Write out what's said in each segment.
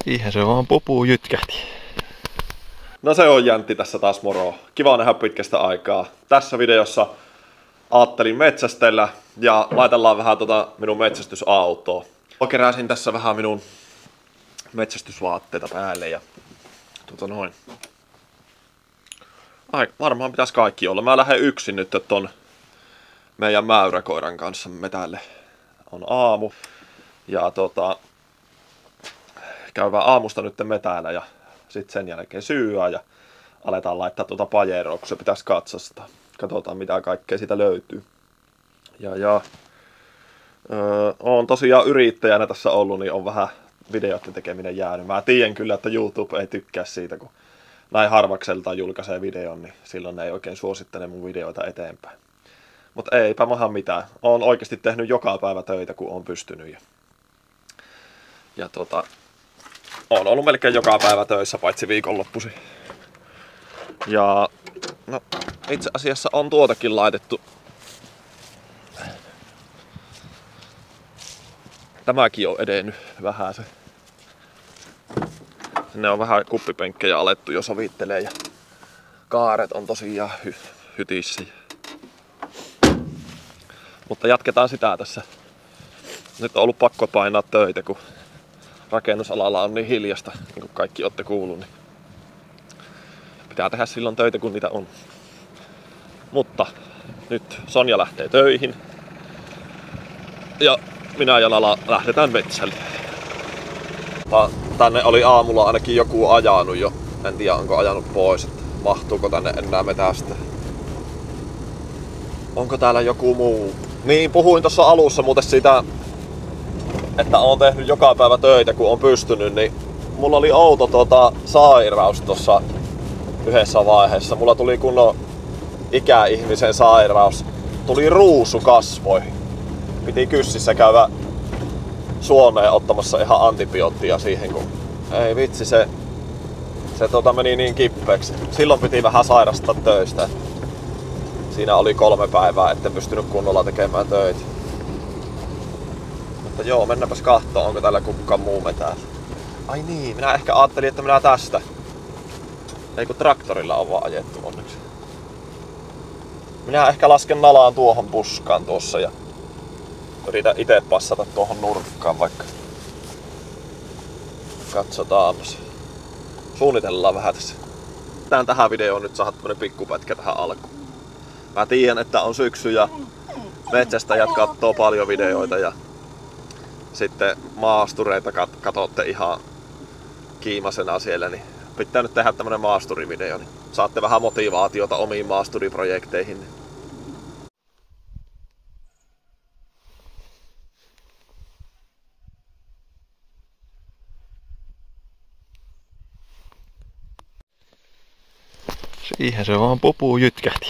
Siihen se vaan pupuu jytkähti. No se on Jäntti tässä taas, moro. Kiva nähdä pitkästä aikaa. Tässä videossa ajattelin metsästellä ja laitellaan vähän minun metsästysautoa. Keräsin tässä vähän minun metsästysvaatteita päälle ja noin. Varmaan pitäisi kaikki olla. Mä lähden yksin nyt ton meidän mäyräkoiran kanssa metälle. On aamu ja käydään aamusta nyt metällä ja sitten sen jälkeen syyää ja aletaan laittaa pajeroa, kun se pitäisi katsastaa. Katsotaan mitä kaikkea siitä löytyy. Oon tosiaan yrittäjänä tässä ollut, niin on vähän videoiden tekeminen jäänyt. Mä tiedän kyllä, että YouTube ei tykkää siitä, kun näin harvakseltaan julkaisee videon, niin silloin ne ei oikein suosittele mun videoita eteenpäin. Mutta eipä maha mitään. Oon oikeasti tehnyt joka päivä töitä, kun oon pystynyt. Ja oon ollut melkein joka päivä töissä, paitsi viikonloppuisin. Ja no, itse asiassa on tuotakin laitettu. Tämäkin on edennyt vähän se. Sinne on vähän kuppipenkkejä alettu jo sovittelee ja kaaret on tosiaan hytissä. Mutta jatketaan sitä tässä. Nyt on ollut pakko painaa töitä, kun rakennusalalla on niin hiljasta, niin kuin kaikki olette kuullut. Niin pitää tehdä silloin töitä, kun niitä on. Mutta nyt Sonja lähtee töihin. Ja minä ja Lala lähdetään metsälle. Tänne oli aamulla ainakin joku ajanut jo. En tiedä onko ajanut pois, että mahtuuko tänne enää metästä. Onko täällä joku muu? Niin, puhuin tuossa alussa muuten siitä, että oon tehnyt joka päivä töitä kun on pystynyt, niin mulla oli outo sairaus tuossa yhdessä vaiheessa. Mulla tuli kunnon ikäihmisen sairaus. Tuli ruusu kasvoihin. Piti Kyssissä käydä Suomeen ottamassa ihan antibioottia siihen, kun ei vitsi se meni niin kippeeksi. Silloin piti vähän sairastaa töistä. Siinä oli 3 päivää, etten pystynyt kunnolla tekemään töitä. Mutta joo, mennäpäs katsomaan, onko täällä kukaan muu metällä. Ai niin, minä ehkä ajattelin, että minä tästä. Ei kun traktorilla on vaan ajettu onneksi. Minä ehkä lasken Nalaan tuohon puskaan tuossa ja yritän itse passata tuohon nurkkaan vaikka. Katsotaanpas. Suunnitellaan vähän tässä. Tähän videoon nyt saada tämmönen pikkupätkä tähän alkuun. Mä tiedän, että on syksy ja metsästäjät kattoo paljon videoita ja sitten maastureita katsotte ihan kiimasena siellä, niin pitää nyt tehdä tämmönen maasturivideo, niin saatte vähän motivaatiota omiin maasturiprojekteihin. Siihen se vaan pupuu jytkähti.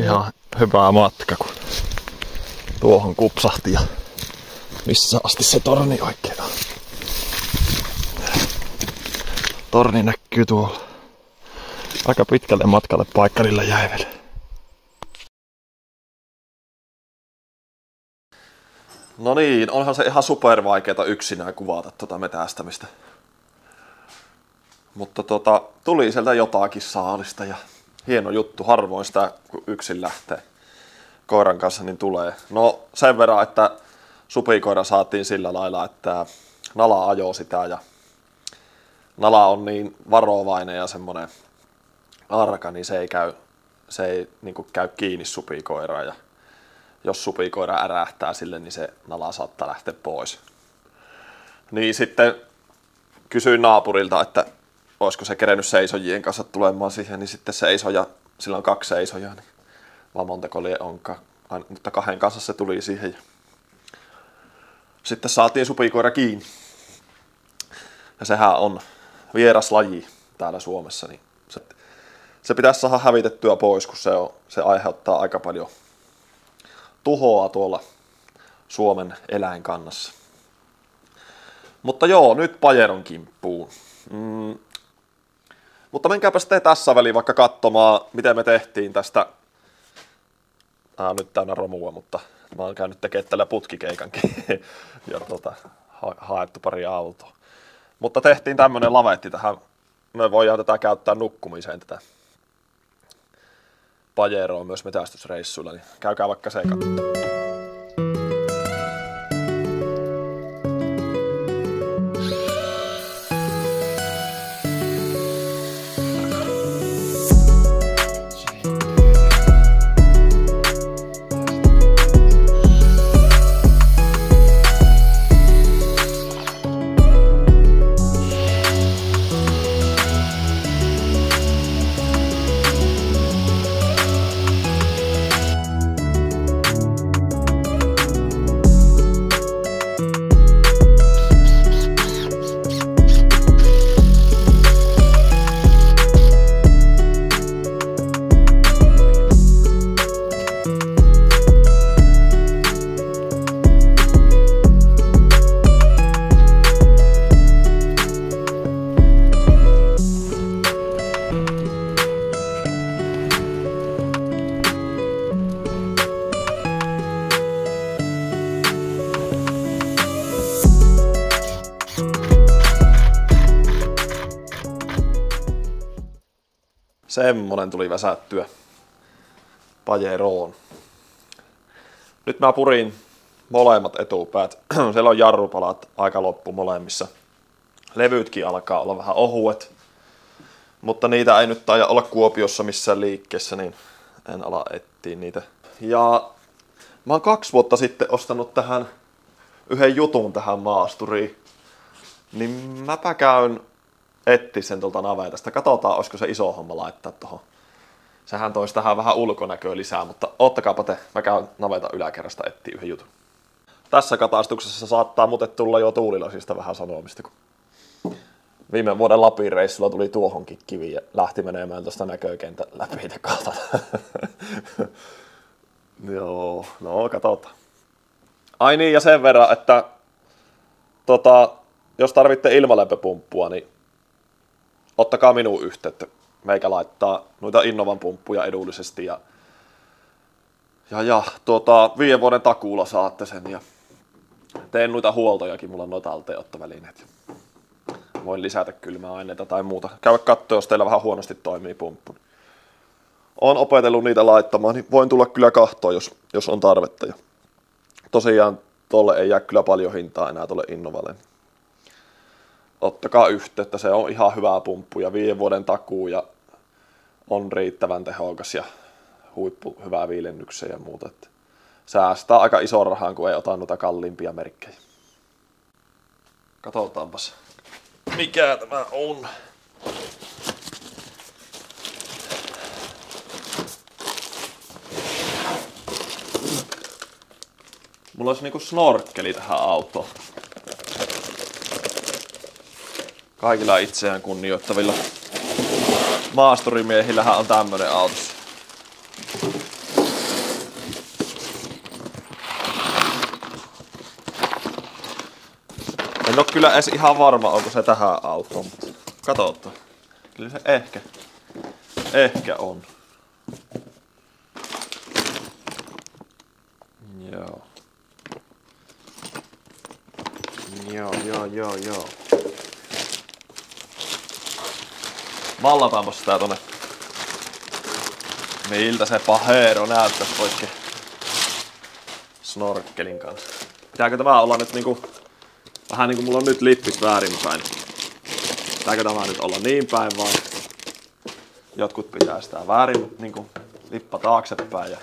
Ihan hyvä matka, kun tuohon kupsahti ja missä asti se torni oikein on. Torni näkyy tuolla. Aika pitkälle matkalle paikkarilla jäi vielä. No niin, onhan se ihan super vaikeeta yksinään kuvata metästämistä. Mutta tuli sieltä jotakin saalista ja hieno juttu, harvoin sitä kun yksin lähtee koiran kanssa niin tulee. No sen verran, että supikoira saatiin sillä lailla, että Nala ajoi sitä ja Nala on niin varovainen ja semmonen arka, niin se ei niinku käy kiinni supikoiraa ja jos supikoira ärähtää sille, niin se Nala saattaa lähteä pois. Niin sitten kysyin naapurilta, että olisiko se kerennyt seisojien kanssa tulemaan siihen, niin sitten seisoja, sillä on 2 seisojaa, niin vaan montako lie onkaan. Mutta 2 kanssa se tuli siihen. Sitten saatiin supikoira kiinni. Ja sehän on vieras laji täällä Suomessa, niin se pitäisi saada hävitettyä pois, kun se aiheuttaa aika paljon tuhoa tuolla Suomen eläinkannassa. Mutta joo, nyt pajeron kimppuun. Mutta menkääpä sitten tässä väliin vaikka katsomaan, miten me tehtiin tästä. Tää on nyt täynnä romua, mutta Mä oon käynyt tekemään tällä putkikeikankin ja haettu pari autoa. Mutta tehtiin tämmönen lavetti tähän. Me voidaan tätä käyttää nukkumiseen tätä Pajeroa myös metästysreissuilla, niin käykää vaikka se katsomaan. Semmonen tuli väsättyä Pajeroon. Nyt mä purin molemmat etupäät. Siellä on jarrupalat aika loppu molemmissa. Levytkin alkaa olla vähän ohuet. Mutta niitä ei nyt taida olla Kuopiossa missään liikkeessä, niin en ala etsiä niitä. Ja mä oon 2 vuotta sitten ostanut tähän yhden jutun tähän maasturiin. Niin mäpä käyn etsiä sen tuolta navetasta. Katsotaan, olisiko se iso homma laittaa tohon. Sehän toisi tähän vähän ulkonäköä lisää, mutta ottakaapa te. Mä käyn navetan yläkerrasta etsiä yhden jutun. Tässä katastuksessa saattaa muuten tulla jo tuulilasista vähän sanomista, kun viime vuoden Lapin reissulla tuli tuohonkin kivi ja lähti menemään tuosta näkökentän läpi ja katsota. Joo, no katsotaan. Ai niin, ja sen verran, että jos tarvitte ilmalämpöpumppua, niin ottakaa minuun yhteyttä. Meikä laittaa noita Innovan pumppuja edullisesti ja 5 vuoden takuulla saatte sen ja teen noita huoltojakin, mulla on noita talteenottovälineet. Voin lisätä kylmää aineita tai muuta. Käydä katsoa, jos teillä vähän huonosti toimii pumppu. Oon opetellut niitä laittamaan, niin voin tulla kyllä kahtoon, jos on tarvetta. Ja tosiaan tolle ei jää kyllä paljon hintaa enää tolle Innovalle. Ottakaa yhteyttä, se on ihan hyvä pumppu ja 5 vuoden takuu ja on riittävän tehokas ja huippu hyvää viilennyksiä ja muuta. Että säästää aika ison rahan, kun ei ota noita kalliimpia merkkejä. Katsotaanpas, mikä tämä on. Mulla olisi niinku snorkkeli tähän autoon. Kaikilla itseään kunnioittavilla maasturimiehillähän on tämmönen autossa. En oo kyllä edes ihan varma, onko se tähän autoon, mutta katsotaan. Kyllä se ehkä on. Joo. Joo. Mallataanpa sitä tonne. Miltä se Pajero näyttäisi oikein snorkkelin kanssa. Pitääkö tämä olla nyt niinku vähän niinku mulla on nyt lippit väärinpäin. Pitääkö tämä nyt olla niin päin vai jotkut pitää sitä väärin niinku lippa taaksepäin ja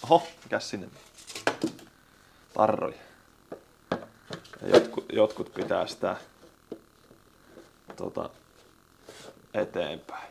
oho, mikäs sinne? Tarroja. Ja jotkut pitää sitä eteenpäin.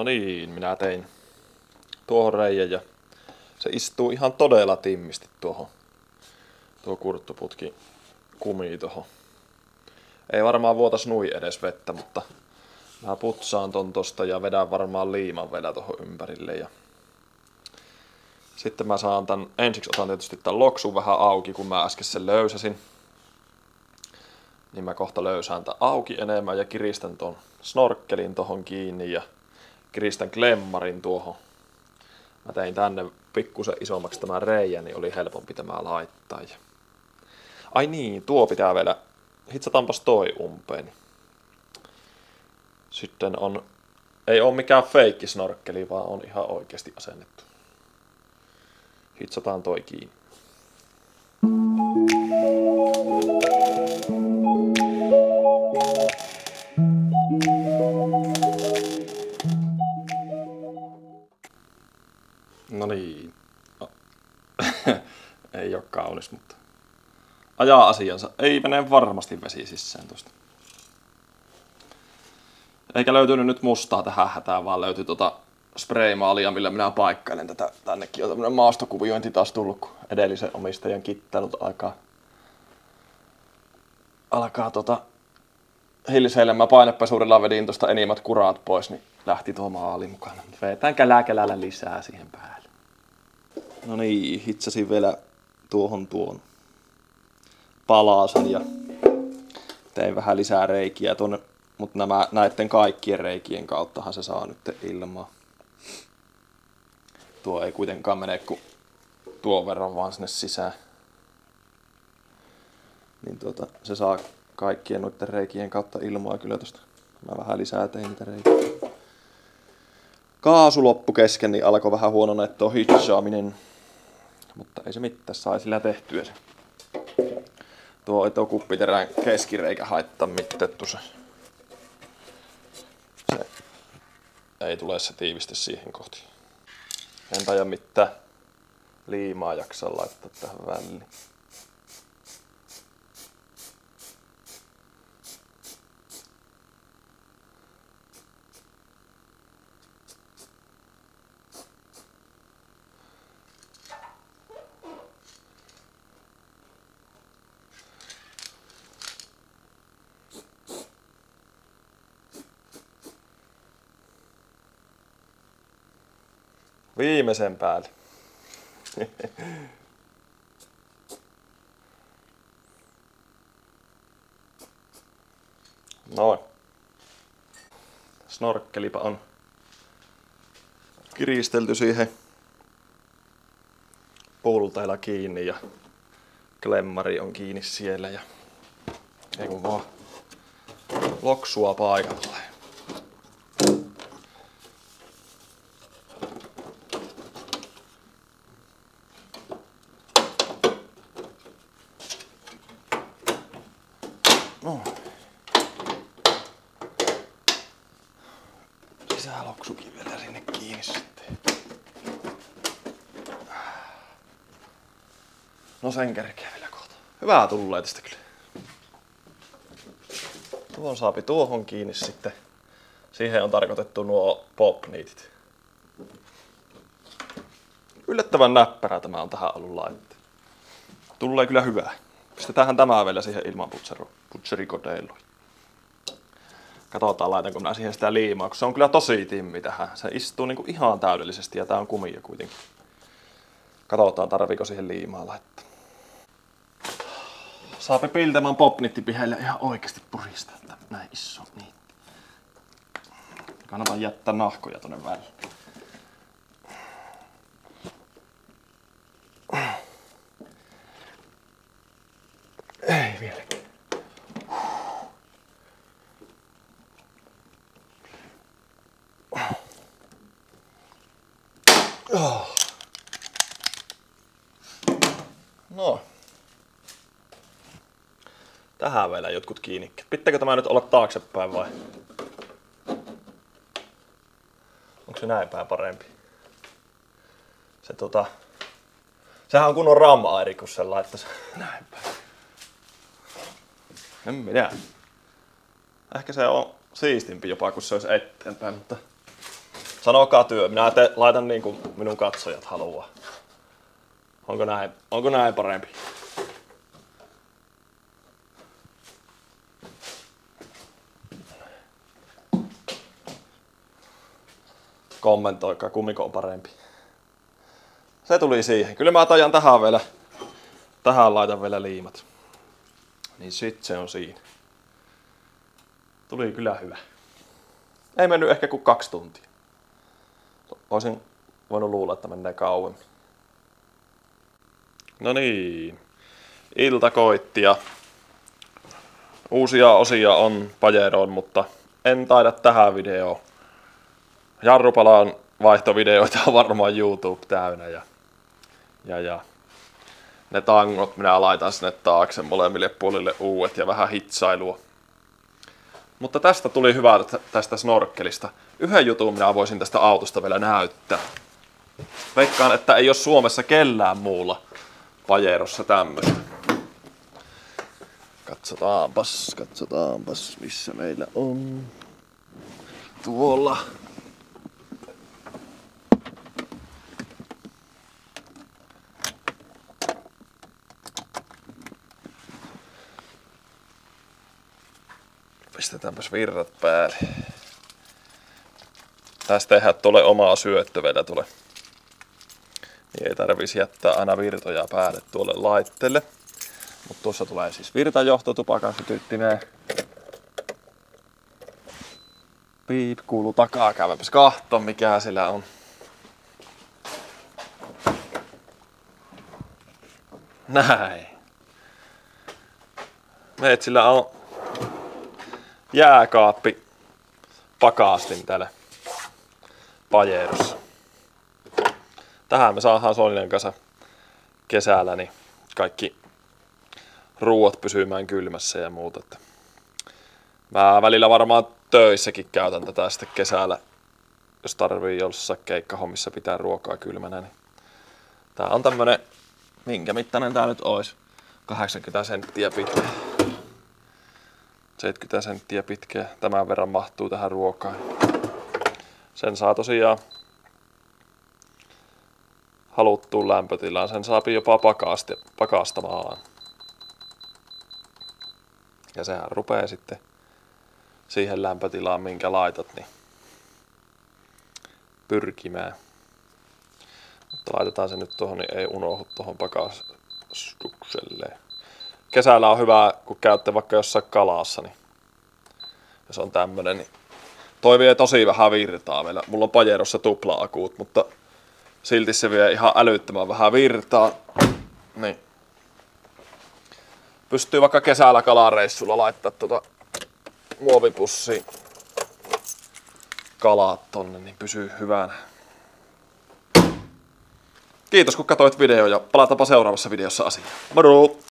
No niin, minä tein tuohon reijän ja se istuu ihan todella timmisti tuohon. Tuo kurttuputki kumii tuohon. Ei varmaan vuotas nui edes vettä, mutta mä putsaan ton tosta ja vedän varmaan liiman vielä tuohon ympärille. Ja sitten mä saan tän, ensiksi otan tietysti tän loksun vähän auki, kun mä äsken sen löysäsin. Niin mä kohta löysään tän auki enemmän ja kiristän ton snorkkelin tohon kiinni ja kiristän klemmarin tuohon. Mä tein tänne pikkusen isommaksi tämän reijän, niin oli helpompi tämä laittaa. Ja ai niin, tuo pitää vielä, hitsataanpas toi umpeen. Sitten on, ei oo mikään feikki snorkkeli, vaan on ihan oikeasti asennettu. Hitsataan toi kiinni. No niin. Ei oo kaunis, mutta ajaa asiansa. Ei mene varmasti vesi sisään tosta. Eikä löytynyt nyt mustaa tähän hätään, vaan löytyi spraymaalia, millä minä paikkailen tätä. Tännekin on tämmönen maastokuviointi taas tullut, kun edellisen omistajan kittailut alkaa hilseillä. Mä painepesurilla vedin tuosta enimmät kuraat pois, niin lähti tuo maali mukana. Vedetään käläkälällä lisää siihen päälle. No niin, hitsasin vielä tuon palasen ja tein vähän lisää reikiä tuonne, mutta näiden kaikkien reikien kauttahan se saa nyt ilmaa. Tuo ei kuitenkaan mene kuin tuon verran vaan sinne sisään. Niin se saa kaikkien noiden reikien kautta ilmaa kyllä tosta. Mä vähän lisää tein niitä reikiä. Kaasu loppu kesken, niin alkoi vähän huonona tuo hitsaaminen. Mutta ei se mitään, sai sillä tehtyä se. Tuo kuppiterän keskireikä haittaa mittettu se. Se ei tule se tiiviste siihen kohtiin. En taida mitään liimaa jaksaa laittaa tähän väliin. Viimeisen päälle. Noin. Snorkkelipa on kiristelty siihen pulteilla kiinni ja klemmari on kiinni siellä ja ei kun vaan loksua paikalle. No. Sisäloksukin vielä sinne kiinni sitten. No sen kerkeä vielä kohta. Hyvää tulee tästä kyllä. Tuon saapi tuohon kiinni sitten. Siihen on tarkoitettu nuo popniitit. Yllättävän näppärä tämä on tähän ollut laittaa. Tulee kyllä hyvää. Pistetäänhän tämä vielä siihen ilman putserikoteilluun. Katsotaan laitanko minä siihen sitä liimaa, kun se on kyllä tosi timmi tähän. Se istuu niinku ihan täydellisesti ja tää on kumia kuitenkin. Katsotaan tarviiko siihen liimaa laittaa. Saapi Piltemän popnittipiheille ihan oikeesti puristaa näin iso niitti. Kannattaa jättää nahkoja tonne väliin. Ei vieläkään. No. Tähän vielä jotkut kiinnikkeet. Pitääkö tämä nyt olla taaksepäin vai? Onko se näin päin parempi? Sehän on kunnon RAM-airi, kun sen laittaisi näin päin. En minä. Ehkä se on siistimpi jopa, kun se olisi eteenpäin, mutta Sanokaa työ. Minä laitan niin kuin minun katsojat haluaa. Onko näin parempi? Kommentoikaa, kummiko on parempi. Se tuli siihen. Kyllä mä tajan tähän laitan vielä liimat. Niin sit se on siinä. Tuli kyllä hyvä. Ei mennyt ehkä kuin 2 tuntia. Olisin voinut luulla, että menee kauemmin. No niin. Ilta koitti ja uusia osia on Pajeroon, mutta en taida tähän videoon. Jarrupalan vaihtovideoita on varmaan YouTube täynnä ja ne tangot minä laitan sinne taakse molemmille puolille uudet ja vähän hitsailua. Mutta tästä tuli hyvä tästä snorkkelista. Yhden jutun minä voisin tästä autosta vielä näyttää. Veikkaan, että ei ole Suomessa kellään muulla Pajerossa tämmöistä. Katsotaanpas missä meillä on. Tuolla. Pistetäänpäs virrat päälle. Tästä tehdään tuolle omaa syöttö vielä tuolle. Niin ei tarvitsisi jättää aina virtoja päälle tuolle laitteelle. Mutta tuossa tulee siis virtajohto tupakan sytyttimeen. Piip kuuluu takaa. Käymäpäs kahtoon mikä sillä on. Näin. Meitsillä on jääkaappi pakastin täällä Pajerossa. Tähän me saadaan Sonjan kanssa kesällä niin kaikki ruuat pysymään kylmässä ja muuta. Mä välillä varmaan töissäkin käytän tätä sitten kesällä, jos tarvii jossain keikkahommissa pitää ruokaa kylmänä. Niin tää on tämmönen, minkä mittainen tää nyt ois? 80 senttiä pitkä. 70 senttiä pitkä. Tämän verran mahtuu tähän ruokaan. Sen saa tosiaan haluttuun lämpötilaan. Sen saa jopa pakastamaan. Ja sehän rupeaa sitten siihen lämpötilaan, minkä laitat, niin pyrkimään. Mutta laitetaan se nyt tuohon, niin ei unohdu tuohon pakastukselle. Kesällä on hyvä, kun käytte vaikka jossain kalassa, niin jos on tämmönen, niin toi vie tosi vähän virtaa meillä. Mulla on Pajerossa tupla-akut, mutta silti se vie ihan älyttömän vähän virtaa. Niin. Pystyy vaikka kesällä kalareissulla laittaa muovipussiin kalat tonne, niin pysyy hyvänä. Kiitos kun katsoit videon ja palataanpa seuraavassa videossa asiaan. Moro!